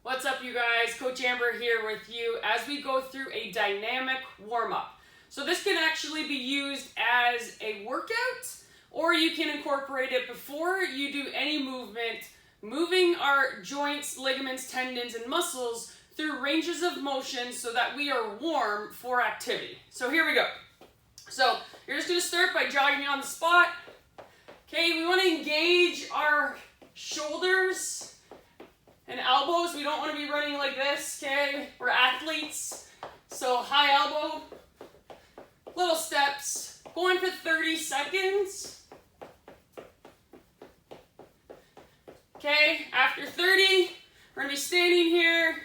What's up, you guys? Coach Amber here with you as we go through a dynamic warm-up. So this can actually be used as a workout, or you can incorporate it before you do any movement, moving our joints, ligaments, tendons, and muscles through ranges of motion so that we are warm for activity. So here we go. So you're just going to start by jogging on the spot. Okay, we want to engage our shoulders and elbows. We don't want to be running like this, okay? We're athletes. So high elbow, little steps, going for 30 seconds. Okay, after 30, we're going to be standing here.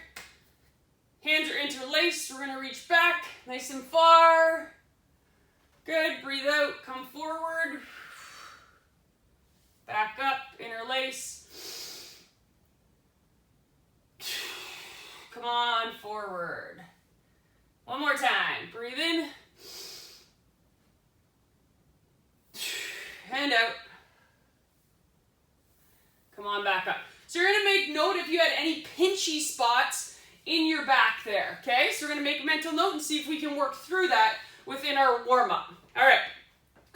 Hands are interlaced. We're going to reach back nice and far. Good, breathe out, come forward. Back up, interlace. Come on, forward. One more time. Breathe in. And out. Come on, back up. So you're going to make note if you had any pinchy spots in your back there, okay? So we're going to make a mental note and see if we can work through that within our warm-up. All right.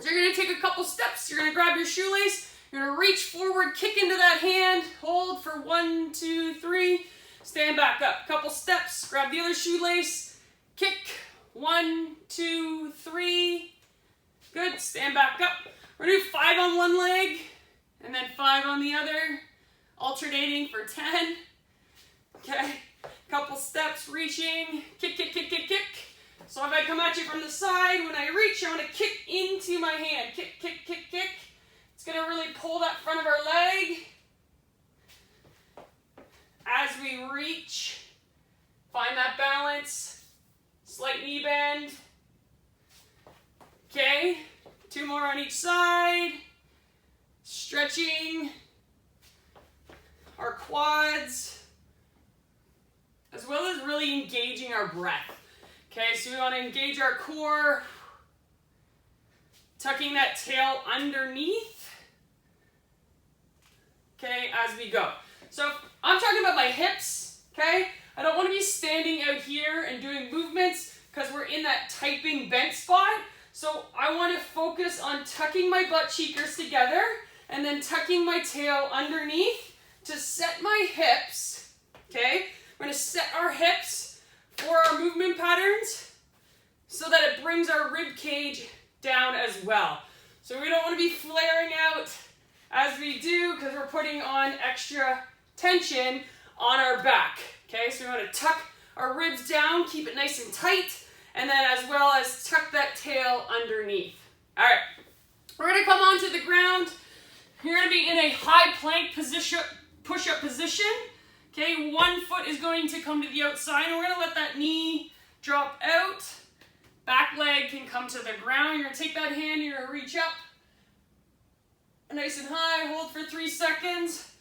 So you're going to take a couple steps. You're going to grab your shoelace. You're going to reach forward, kick into that hand. Hold for 1, 2, 3. Stand back up. Couple steps. Grab the other shoelace. Kick. 1, 2, 3. Good. Stand back up. We're going to do 5 on one leg and then 5 on the other, alternating for 10. Okay. Couple steps. Reaching. Kick, kick, kick, kick, kick. So if I come at you from the side, when I reach, I'm going to kick into my hand. Kick, kick, kick, kick. It's going to really pull that front of our leg. As we reach, find that balance. Slight knee bend. Okay, 2 more on each side. Stretching our quads, as well as really engaging our breath. Okay, so we want to engage our core, tucking that tail underneath, okay, as we go. So I'm talking about my hips, okay? I don't want to be standing out here and doing movements because we're in that typing bent spot. So I want to focus on tucking my butt cheekers together and then tucking my tail underneath to set my hips, okay? We're going to set our hips for our movement patterns so that it brings our rib cage down as well. So we don't want to be flaring out as we do because we're putting on extra tension on our back. Okay, so we want to tuck our ribs down, keep it nice and tight, and then as well as tuck that tail underneath. All right, we're going to come onto the ground. You're going to be in a high plank position, push-up position. Okay, one foot is going to come to the outside, and we're going to let that knee drop out. Back leg can come to the ground. You're going to take that hand, you're going to reach up. Nice and high, hold for 3 seconds.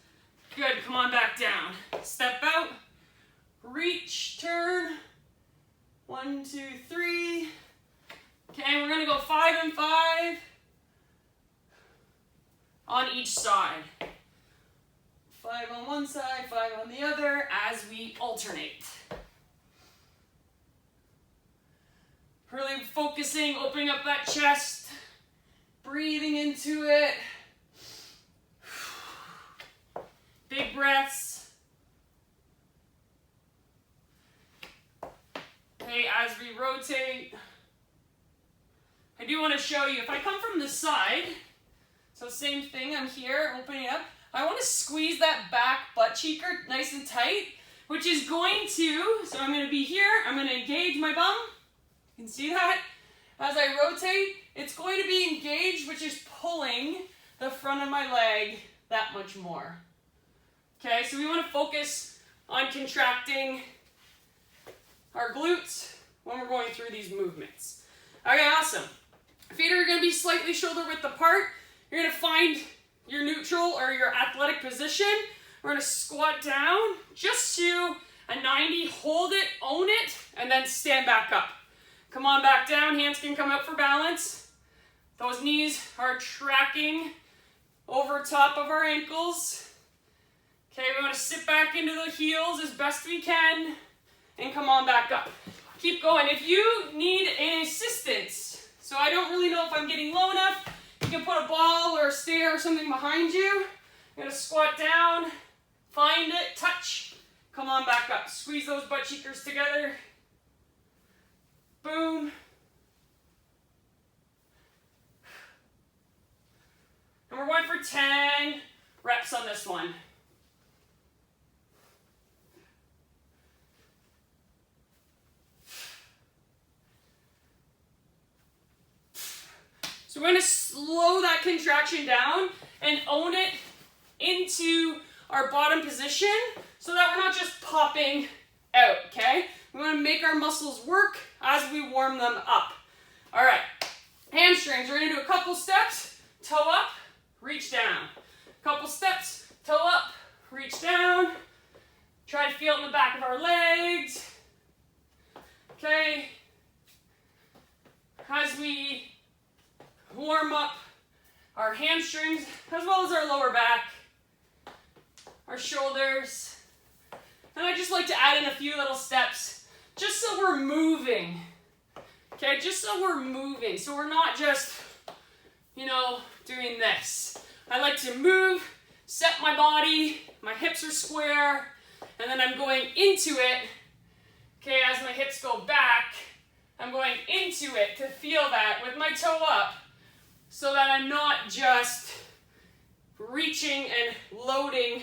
Good, come on back down. Step out, reach, turn. 1, 2, 3. Okay, we're gonna go 5 and 5 on each side. 5 on one side, 5 on the other as we alternate. Really focusing, opening up that chest, breathing into it. Big breaths. Okay, as we rotate, I do want to show you, if I come from the side, so same thing, I'm here, opening up, I want to squeeze that back butt cheeker nice and tight, which is going to, so I'm going to be here, I'm going to engage my bum, you can see that? As I rotate, it's going to be engaged, which is pulling the front of my leg that much more. Okay, so we want to focus on contracting our glutes when we're going through these movements. Okay, awesome. Feet are going to be slightly shoulder width apart. You're going to find your neutral or your athletic position. We're going to squat down just to a 90, hold it, own it, and then stand back up. Come on back down, hands can come out for balance. Those knees are tracking over top of our ankles. Okay, we want to sit back into the heels as best we can and come on back up. Keep going. If you need an assistance, so I don't really know if I'm getting low enough, you can put a ball or a stair or something behind you. You're gonna squat down, find it, touch, come on back up. Squeeze those butt cheekers together. Boom. And we're going for 10 reps on this one. So we're going to slow that contraction down and own it into our bottom position so that we're not just popping out, okay? We want to make our muscles work as we warm them up. All right, hamstrings, we're going to do a couple steps, toe up, reach down. Couple steps, toe up, reach down. Try to feel it in the back of our legs. Okay. As we warm up our hamstrings, as well as our lower back, our shoulders. And I just like to add in a few little steps, just so we're moving. Okay, just so we're moving, so we're not just, you know, doing this. I like to move, set my body, my hips are square, and then I'm going into it. Okay, as my hips go back, I'm going into it to feel that with my toe up, so that I'm not just reaching and loading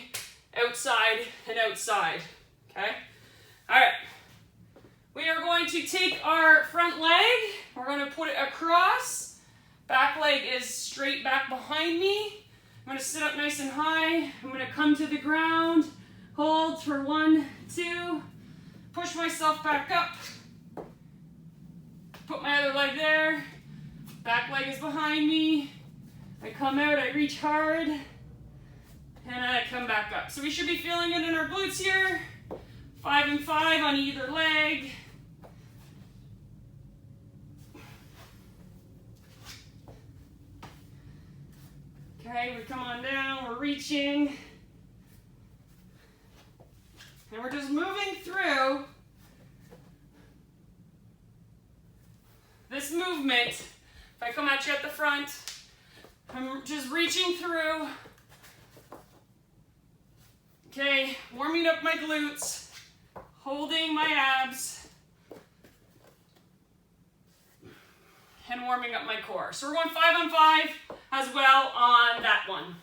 outside and outside, okay? All right, we are going to take our front leg, we're going to put it across, back leg is straight back behind me. I'm going to sit up nice and high, I'm going to come to the ground, hold for 1, 2, push myself back up, put my other leg there, back leg is behind me, I come out, I reach hard, and I come back up. So we should be feeling it in our glutes here, 5 and 5 on either leg. Okay, we come on down, we're reaching, and we're just moving through this movement. If I come at you at the front, I'm just reaching through. Okay, warming up my glutes, holding my abs, and warming up my core. So we're going 5 on 5 as well on that one.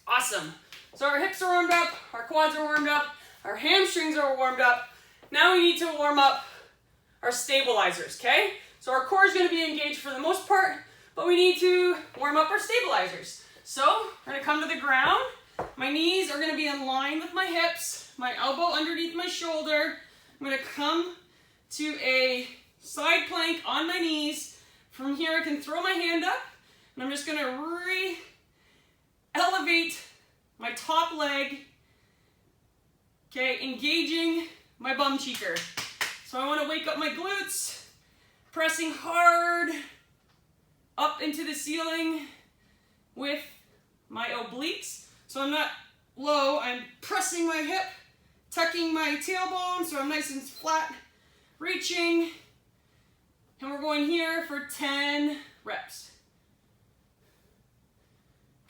Awesome. So our hips are warmed up, our quads are warmed up, our hamstrings are warmed up. Now we need to warm up our stabilizers, okay? So our core is going to be engaged for the most part, but we need to warm up our stabilizers. So we're going to come to the ground. My knees are going to be in line with my hips, my elbow underneath my shoulder. I'm going to come to a side plank on my knees. From here I can throw my hand up, and I'm just going to elevate my top leg, okay, engaging my bum cheeker. So I want to wake up my glutes, pressing hard up into the ceiling with my obliques. So I'm not low, I'm pressing my hip, tucking my tailbone so I'm nice and flat, reaching, and we're going here for 10 reps.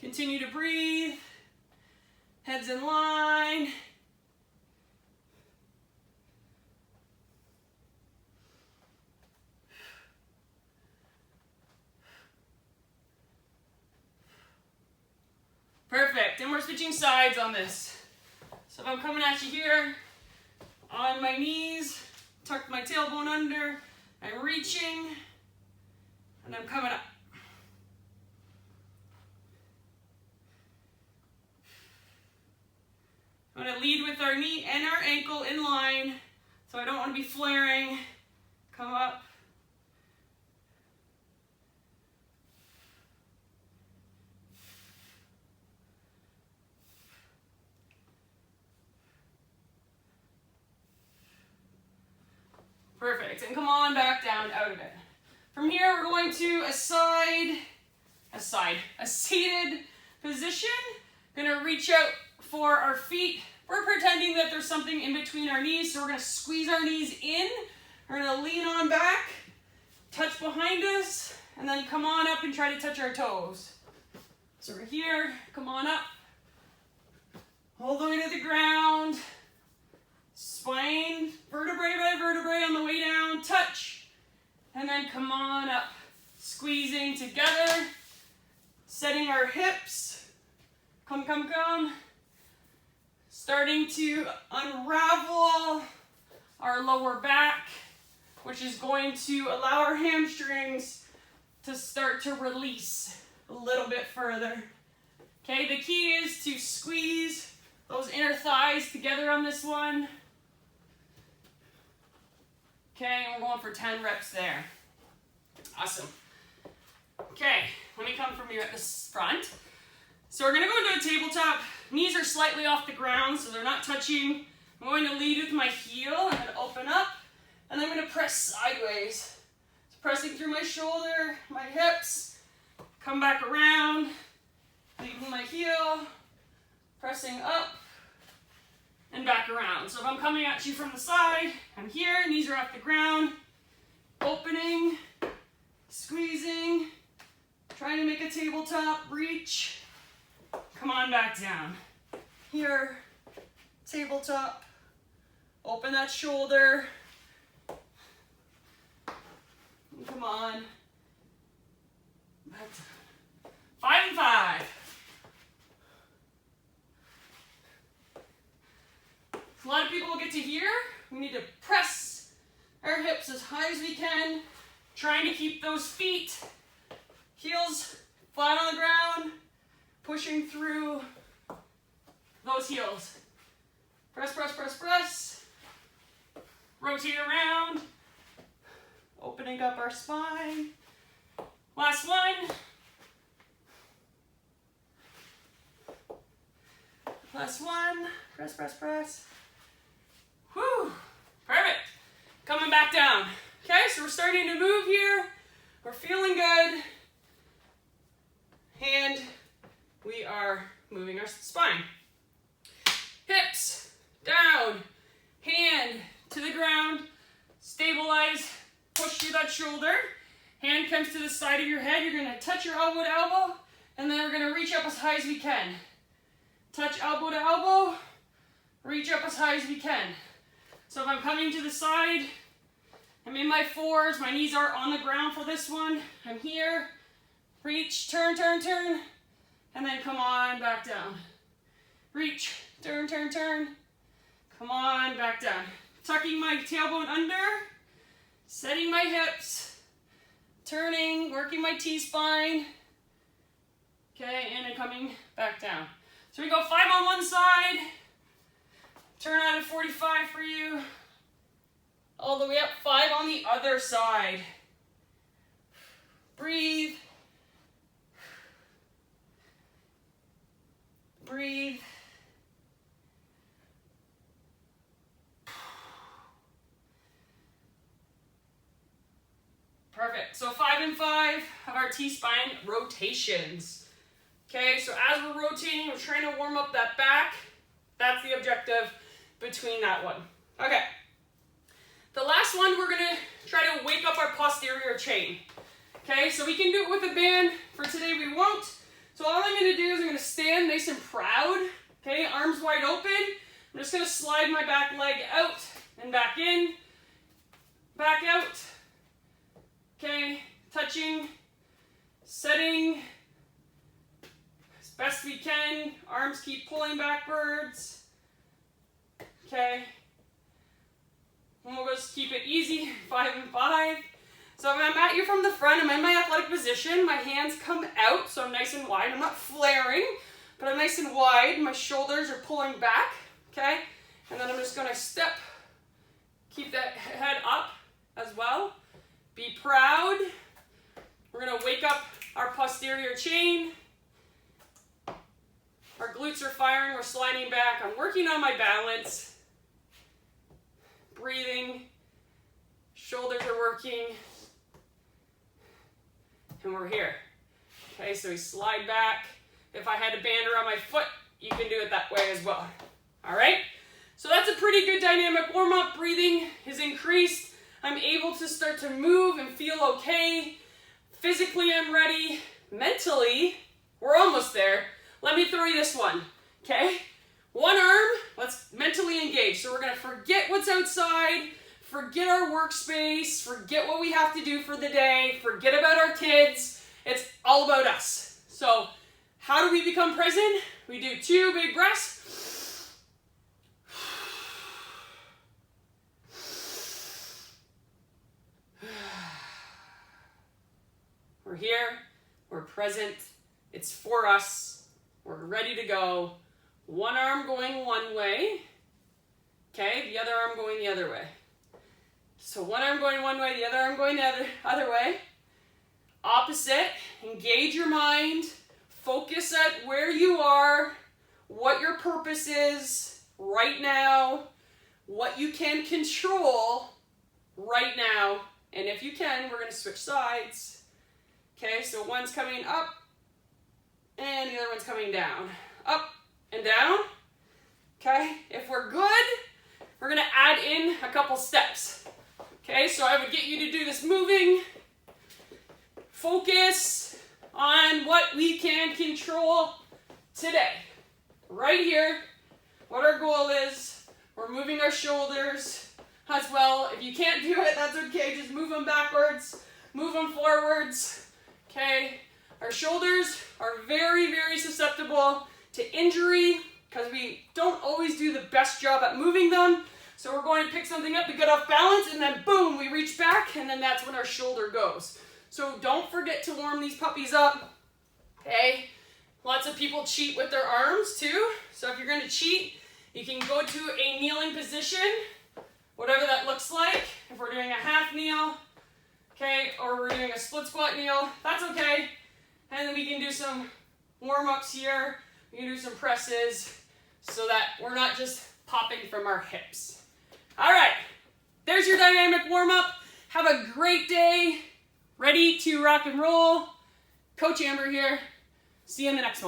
Continue to breathe, heads in line. Perfect, and we're switching sides on this. So if I'm coming at you here, on my knees, tuck my tailbone under, I'm reaching, and I'm coming up. I'm going to lead with our knee and our ankle in line, so I don't want to be flaring. Come up. Perfect, and come on back down out of it. From here, we're going to a seated position. Gonna reach out for our feet, we're pretending that there's something in between our knees, so we're going to squeeze our knees in. We're going to lean on back, touch behind us, and then come on up and try to touch our toes. So we're here, come on up, all the way to the ground, spine, vertebrae by vertebrae on the way down, touch, and then come on up, squeezing together, setting our hips, come, come, come, starting to unravel our lower back, which is going to allow our hamstrings to start to release a little bit further. Okay, the key is to squeeze those inner thighs together on this one. Okay, and we're going for 10 reps there. Awesome. Okay, let me come from you at the front. So we're gonna go into a tabletop. Knees are slightly off the ground, so they're not touching. I'm going to lead with my heel. I'm gonna open up, and I'm gonna press sideways. So pressing through my shoulder, my hips, come back around, lead with my heel, pressing up, and back around. So if I'm coming at you from the side, I'm here, knees are off the ground, opening, squeezing, trying to make a tabletop, reach, come on back down. Here, tabletop, open that shoulder, come on, back down. 5 and 5. A lot of people will get to here. We need to press our hips as high as we can, trying to keep those feet, heels flat on the ground, pushing through those heels. Press, press, press, press. Rotate around, opening up our spine. Last one. Last one. Press, press, press. Whew, perfect. Coming back down. Okay, so we're starting to move here. We're feeling good. And we are moving our spine. Hips down, hand to the ground, stabilize, push through that shoulder. Hand comes to the side of your head. You're gonna touch your elbow to elbow, and then we're gonna reach up as high as we can. Touch elbow to elbow, reach up as high as we can. So if I'm coming to the side, I'm in my fours, my knees are on the ground for this one. I'm here, reach, turn, turn, turn, and then come on back down. Reach, turn, turn, turn, come on back down. Tucking my tailbone under, setting my hips, turning, working my T-spine. Okay, and then coming back down. So we go 5 on one side, turn out at 45 for you, all the way up, 5 on the other side. Breathe. Breathe. Perfect. So 5 and 5 of our T-spine rotations. Okay, so as we're rotating, we're trying to warm up that back. That's the objective between that one. Okay. The last one, we're gonna try to wake up our posterior chain. Okay, so we can do it with a band. For today, we won't. So all I'm gonna do is I'm gonna stand nice and proud. Okay, arms wide open. I'm just gonna slide my back leg out and back in, back out. Okay, touching, setting as best we can. Arms keep pulling backwards. Okay. And we'll just keep it easy, 5 and 5. So if I'm at you from the front, I'm in my athletic position. My hands come out, so I'm nice and wide. I'm not flaring, but I'm nice and wide. My shoulders are pulling back, okay? And then I'm just gonna step, keep that head up as well. Be proud. We're gonna wake up our posterior chain. Our glutes are firing, we're sliding back. I'm working on my balance. Breathing. Shoulders are working. And we're here. Okay, so we slide back. If I had a band around my foot, you can do it that way as well. All right? So that's a pretty good dynamic warm-up. Breathing is increased. I'm able to start to move and feel okay. Physically, I'm ready. Mentally, we're almost there. Let me throw you this one, okay? One arm, let's mentally engage. So we're gonna forget what's outside, forget our workspace, forget what we have to do for the day, forget about our kids. It's all about us. So how do we become present? We do 2 big breaths. We're here, we're present, it's for us, we're ready to go. One arm going one way, okay, the other arm going the other way. So one arm going one way, the other arm going the other way. Opposite, engage your mind, focus at where you are, what your purpose is right now, what you can control right now, and if you can, we're gonna switch sides. Okay, so one's coming up, and the other one's coming down. Up and down. Okay, if we're good, we're gonna add in a couple steps. Okay, so I would get you to do this moving. Focus on what we can control today. Right here, what our goal is. We're moving our shoulders as well. If you can't do it, that's okay. Just move them backwards, move them forwards. Okay, our shoulders are very, very susceptible to injury because we don't always do the best job at moving them. So we're going to pick something up to get off balance, and then boom, we reach back, and then that's when our shoulder goes. So don't forget to warm these puppies up. Okay, lots of people cheat with their arms too. So if you're going to cheat, you can go to a kneeling position, whatever that looks like. If we're doing a half kneel, okay, or we're doing a split squat kneel, that's okay. And then we can do some warm-ups here. We can do some presses so that we're not just popping from our hips. All right, there's your dynamic warm-up. Have a great day. Ready to rock and roll. Coach Amber here. See you in the next one.